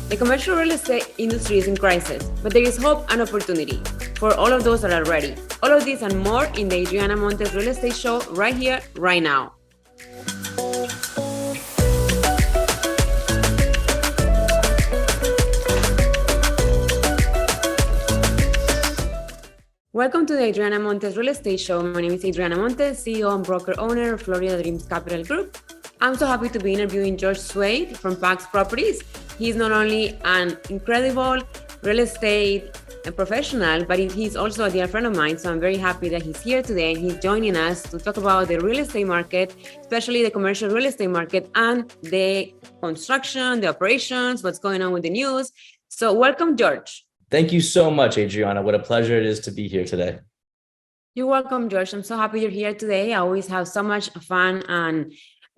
The commercial real estate industry is in crisis, but there is hope and opportunity for all of those that are ready. All of this and more in the Adriana Montes Real Estate Show right here, right now. Welcome to the Adriana Montes Real Estate Show. My name is Adriana Montes, CEO and broker owner of Florida Dreams Capital Group. I'm so happy to be interviewing George Souaid from Pax Properties. He's not only an incredible real estate professional, but he's also a dear friend of mine. So I'm very happy that he's here today and he's joining us to talk about the real estate market, especially the commercial real estate market and the construction, the operations, what's going on with the news. So welcome, George. Thank you so much, Adriana. What a pleasure it is to be here today. You're welcome, George. I'm so happy you're here today. I always have so much fun and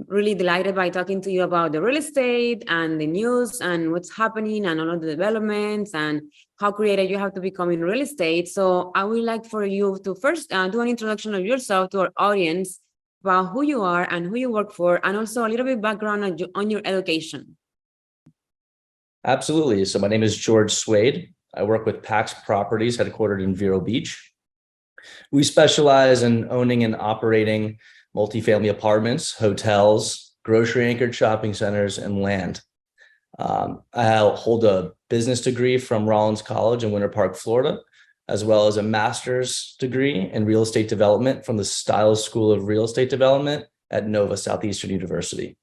really delighted by talking to you about the real estate and the news and what's happening and all of the developments and how creative you have to become in real estate. So I would like for you to first do an introduction of yourself to our audience about who you are and who you work for, and also a little bit background on your education. Absolutely. So my name is George Souaid. I work with Pax Properties, headquartered in Vero Beach. We specialize in owning and operating multifamily apartments, hotels, grocery-anchored shopping centers, and land. I hold a business degree from Rollins College in Winter Park, Florida, as well as a master's degree in real estate development from the Stiles School of Real Estate Development at Nova Southeastern University.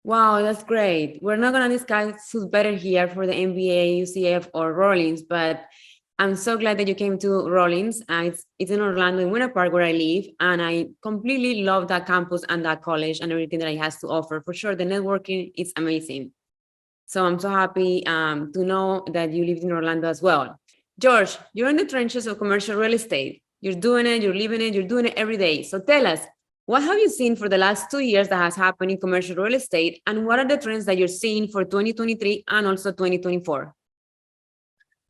Wow, that's great. We're not going to discuss who's better here for the MBA, UCF, or Rollins, but I'm so glad that you came to Rollins. It's in Orlando, in Winter Park, where I live, and I completely love that campus and that college and everything that it has to offer. For sure, the networking is amazing. So I'm so happy to know that you lived in Orlando as well. George, you're in the trenches of commercial real estate. You're doing it, you're living it, you're doing it every day. So tell us, what have you seen for the last 2 years that has happened in commercial real estate, and what are the trends that you're seeing for 2023 and also 2024?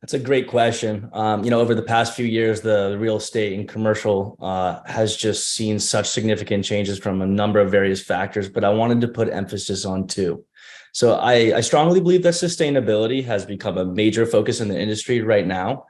That's a great question. Over the past few years, the real estate and commercial has just seen such significant changes from a number of various factors, but I wanted to put emphasis on two. So I strongly believe that sustainability has become a major focus in the industry right now.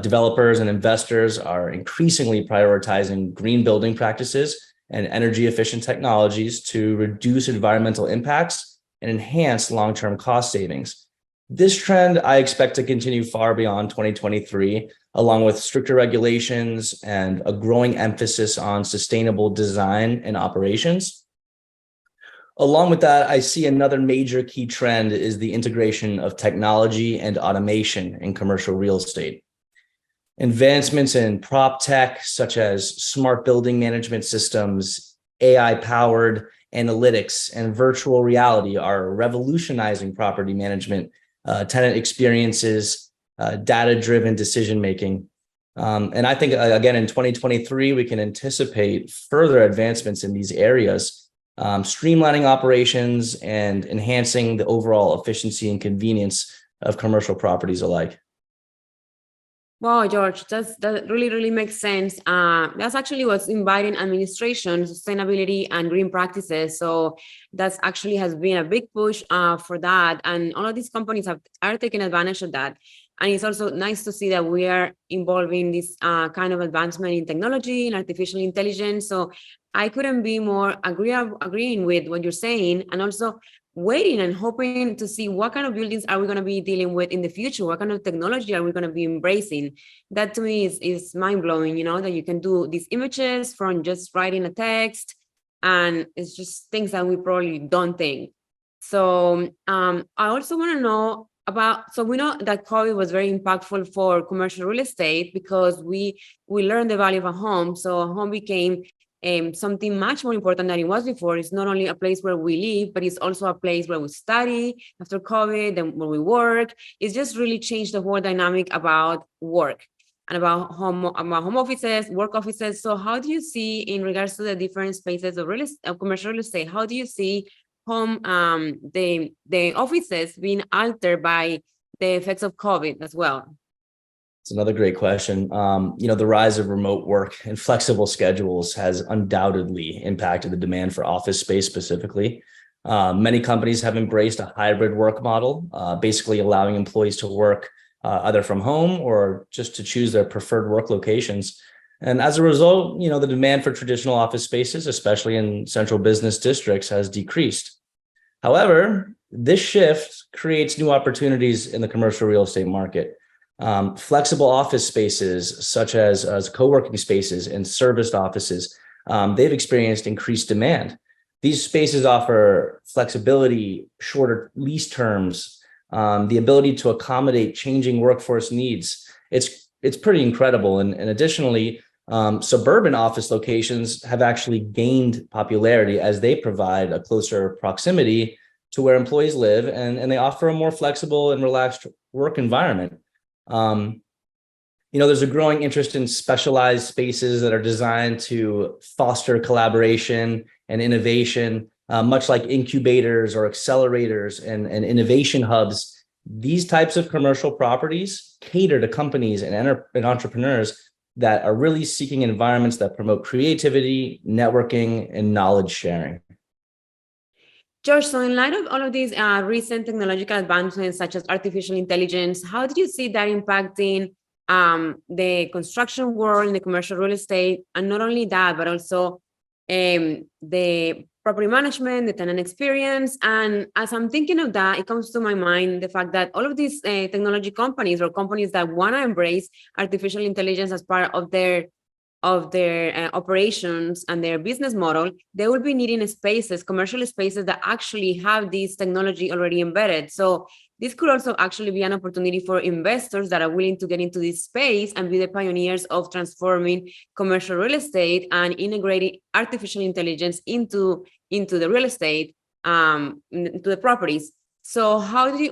Developers and investors are increasingly prioritizing green building practices and energy efficient technologies to reduce environmental impacts and enhance long-term cost savings. This trend I expect to continue far beyond 2023, along with stricter regulations and a growing emphasis on sustainable design and operations. Along with that, I see another major key trend is the integration of technology and automation in commercial real estate. Advancements in prop tech, such as smart building management systems, AI-powered analytics, and virtual reality are revolutionizing property management, tenant experiences, data-driven decision-making. And I think, again, in 2023, we can anticipate further advancements in these areas, streamlining operations and enhancing the overall efficiency and convenience of commercial properties alike. Wow, George, that really, really makes sense. That's actually what's inviting administration, sustainability, and green practices. So that's actually has been a big push for that. And all of these companies are taking advantage of that. And it's also nice to see that we are involving this kind of advancement in technology and artificial intelligence. So I couldn't be more agreeing with what you're saying, and also waiting and hoping to see what kind of buildings are we going to be dealing with in the future, what kind of technology are we going to be embracing. That to me is mind-blowing, that you can do these images from just writing a text, and it's just things that we probably don't think. So I also want to know so we know that COVID was very impactful for commercial real estate because we learned the value of a home. So a home became something much more important than it was before. It's not only a place where we live, but it's also a place where we study after COVID and where we work. It's just really changed the whole dynamic about work and about home offices, work offices. So how do you see, in regards to the different spaces of commercial real estate, how do you see the offices being altered by the effects of COVID as well? It's another great question. The rise of remote work and flexible schedules has undoubtedly impacted the demand for office space specifically. Many companies have embraced a hybrid work model, basically allowing employees to work either from home or just to choose their preferred work locations. And as a result, the demand for traditional office spaces, especially in central business districts, has decreased. However, this shift creates new opportunities in the commercial real estate market. Flexible office spaces, such as co-working spaces and serviced offices, they've experienced increased demand. These spaces offer flexibility, shorter lease terms, the ability to accommodate changing workforce needs. It's pretty incredible. And additionally, suburban office locations have actually gained popularity as they provide a closer proximity to where employees live, and they offer a more flexible and relaxed work environment. There's a growing interest in specialized spaces that are designed to foster collaboration and innovation, much like incubators or accelerators and innovation hubs. These types of commercial properties cater to companies and entrepreneurs that are really seeking environments that promote creativity, networking, and knowledge sharing. George, so in light of all of these recent technological advancements, such as artificial intelligence, how did you see that impacting the construction world and the commercial real estate? And not only that, but also the property management, the tenant experience. And as I'm thinking of that, it comes to my mind the fact that all of these technology companies or companies that want to embrace artificial intelligence as part of their operations and their business model, they will be needing spaces, commercial spaces that actually have this technology already embedded. So this could also actually be an opportunity for investors that are willing to get into this space and be the pioneers of transforming commercial real estate and integrating artificial intelligence into the real estate, into the properties. So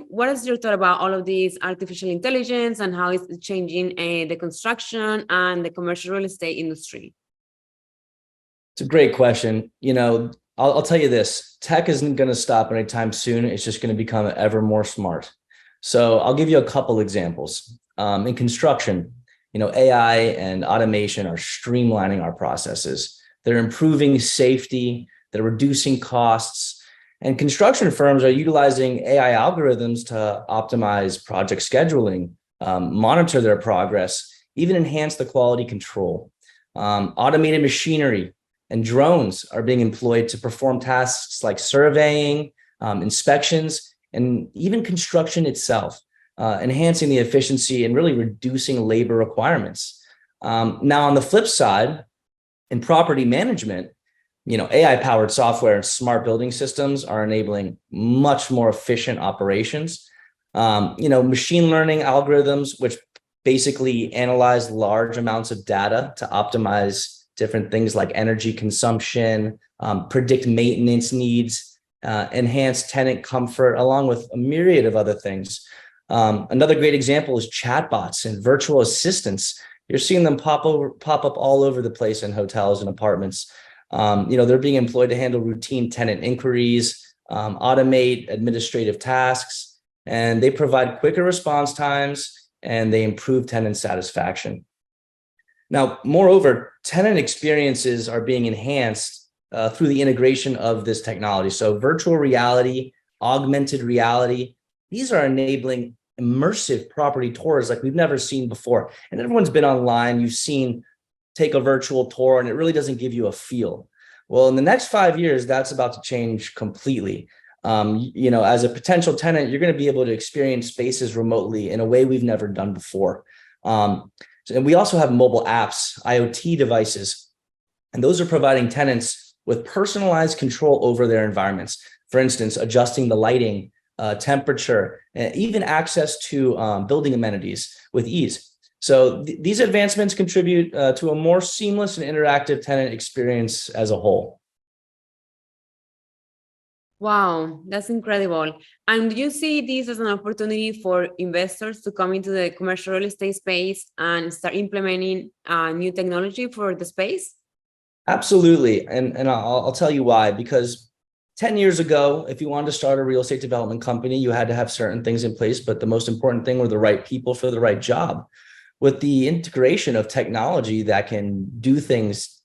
what is your thought about all of these artificial intelligence and how it's changing the construction and the commercial real estate industry? It's a great question. I'll tell you this, tech isn't going to stop anytime soon. It's just going to become ever more smart. So I'll give you a couple examples. In construction, AI and automation are streamlining our processes. They're improving safety, they're reducing costs. And construction firms are utilizing AI algorithms to optimize project scheduling, monitor their progress, even enhance the quality control. Automated machinery and drones are being employed to perform tasks like surveying, inspections, and even construction itself, enhancing the efficiency and really reducing labor requirements. Now, on the flip side, in property management, AI-powered software and smart building systems are enabling much more efficient operations. Machine learning algorithms, which basically analyze large amounts of data to optimize different things like energy consumption, predict maintenance needs, enhance tenant comfort, along with a myriad of other things. Another great example is chatbots and virtual assistants. You're seeing them pop up all over the place in hotels and apartments. They're being employed to handle routine tenant inquiries, automate administrative tasks, and they provide quicker response times and they improve tenant satisfaction. Now, moreover, tenant experiences are being enhanced through the integration of this technology. So virtual reality, augmented reality, these are enabling immersive property tours like we've never seen before. And everyone's been online, you've seen take a virtual tour and it really doesn't give you a feel. Well, in the next 5 years, that's about to change completely. As a potential tenant, you're going to be able to experience spaces remotely in a way we've never done before. And we also have mobile apps, IoT devices, and those are providing tenants with personalized control over their environments. For instance, adjusting the lighting, temperature, and even access to building amenities with ease. So these advancements contribute to a more seamless and interactive tenant experience as a whole. Wow, that's incredible. And do you see this as an opportunity for investors to come into the commercial real estate space and start implementing new technology for the space? Absolutely. And I'll tell you why. Because 10 years ago, if you wanted to start a real estate development company, you had to have certain things in place. But the most important thing were the right people for the right job. With the integration of technology that can do things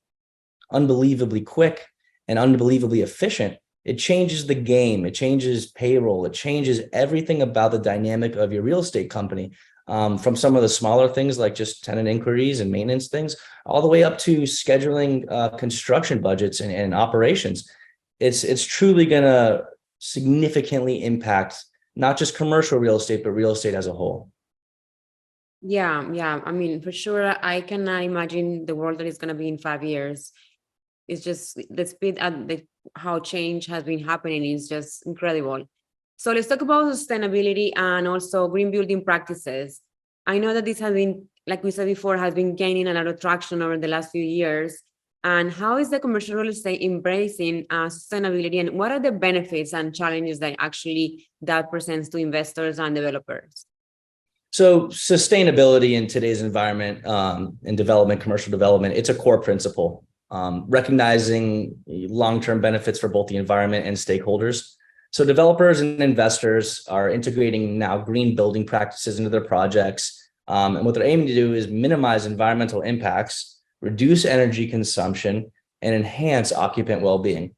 unbelievably quick and unbelievably efficient, it changes the game. It changes payroll. It changes everything about the dynamic of your real estate company, from some of the smaller things like just tenant inquiries and maintenance things, all the way up to scheduling construction budgets and operations. It's truly going to significantly impact not just commercial real estate, but real estate as a whole. Yeah, yeah. I mean, for sure, I cannot imagine the world that is going to be in 5 years. It's just the speed at how change has been happening is just incredible. So let's talk about sustainability and also green building practices. I know that this has been, like we said before, has been gaining a lot of traction over the last few years. And how is the commercial real estate embracing sustainability, and what are the benefits and challenges that actually that presents to investors and developers? So sustainability in today's environment, in development, commercial development, it's a core principle. Recognizing long-term benefits for both the environment and stakeholders. So developers and investors are integrating now green building practices into their projects. And what they're aiming to do is minimize environmental impacts, reduce energy consumption, and enhance occupant well-being.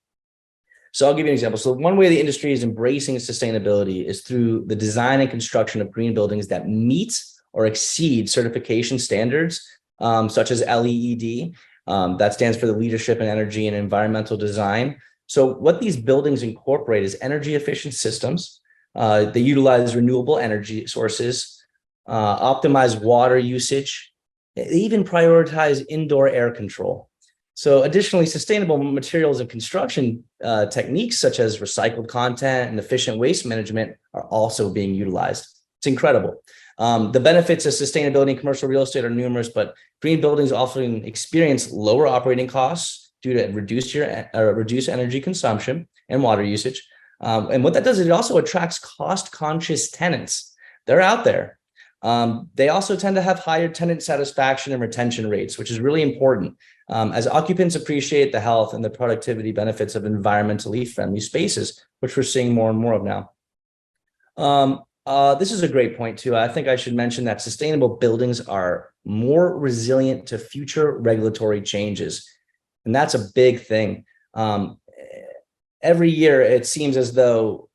So I'll give you an example. So one way the industry is embracing sustainability is through the design and construction of green buildings that meet or exceed certification standards, such as LEED. That stands for the Leadership in Energy and Environmental Design. So what these buildings incorporate is energy efficient systems. They utilize renewable energy sources, optimize water usage. They even prioritize indoor air control. So additionally, sustainable materials and construction techniques such as recycled content and efficient waste management are also being utilized. It's incredible. The benefits of sustainability in commercial real estate are numerous, but green buildings often experience lower operating costs due to reduced energy consumption and water usage. And what that does is it also attracts cost-conscious tenants. They're out there. They also tend to have higher tenant satisfaction and retention rates, which is really important, as occupants appreciate the health and the productivity benefits of environmentally friendly spaces, which we're seeing more and more of now. This is a great point too. I think I should mention that sustainable buildings are more resilient to future regulatory changes. And that's a big thing. Every year, it seems as though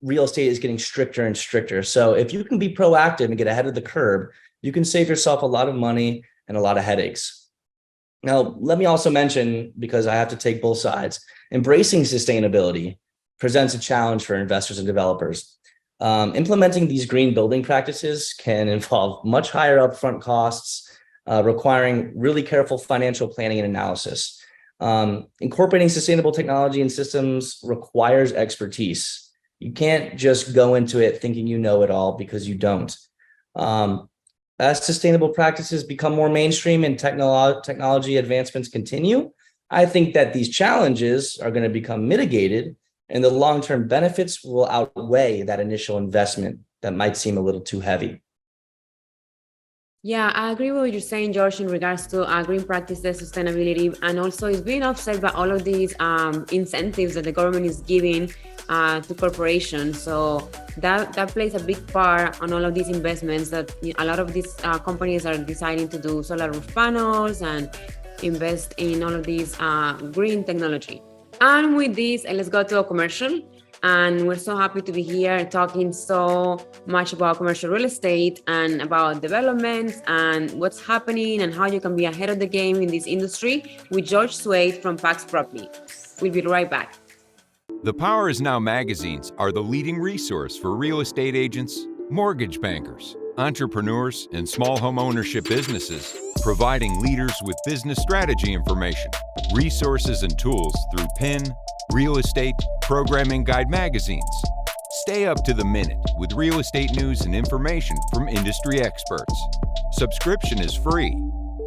real estate is getting stricter and stricter. So if you can be proactive and get ahead of the curve, you can save yourself a lot of money and a lot of headaches. Now, let me also mention, because I have to take both sides, embracing sustainability presents a challenge for investors and developers. Implementing these green building practices can involve much higher upfront costs, requiring really careful financial planning and analysis. Incorporating sustainable technology and systems requires expertise. You can't just go into it thinking you know it all, because you don't. As sustainable practices become more mainstream and technology advancements continue, I think that these challenges are going to become mitigated, and the long-term benefits will outweigh that initial investment that might seem a little too heavy. Yeah, I agree with what you're saying, George, in regards to green practices, sustainability, and also it's being offset by all of these incentives that the government is giving to corporations. So that plays a big part on all of these investments that a lot of these companies are deciding to do solar roof panels and invest in all of these green technology. And with this, let's go to a commercial. And we're so happy to be here talking so much about commercial real estate and about developments and what's happening and how you can be ahead of the game in this industry with George Souaid from Pax Property. We'll be right back. The Power is Now magazines are the leading resource for real estate agents, mortgage bankers, entrepreneurs, and small home ownership businesses, providing leaders with business strategy information, resources and tools through PIN, real estate, programming guide magazines. Stay up to the minute with real estate news and information from industry experts. Subscription is free.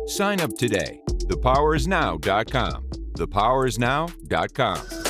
Sign up today. thepowerisnow.com. thepowerisnow.com.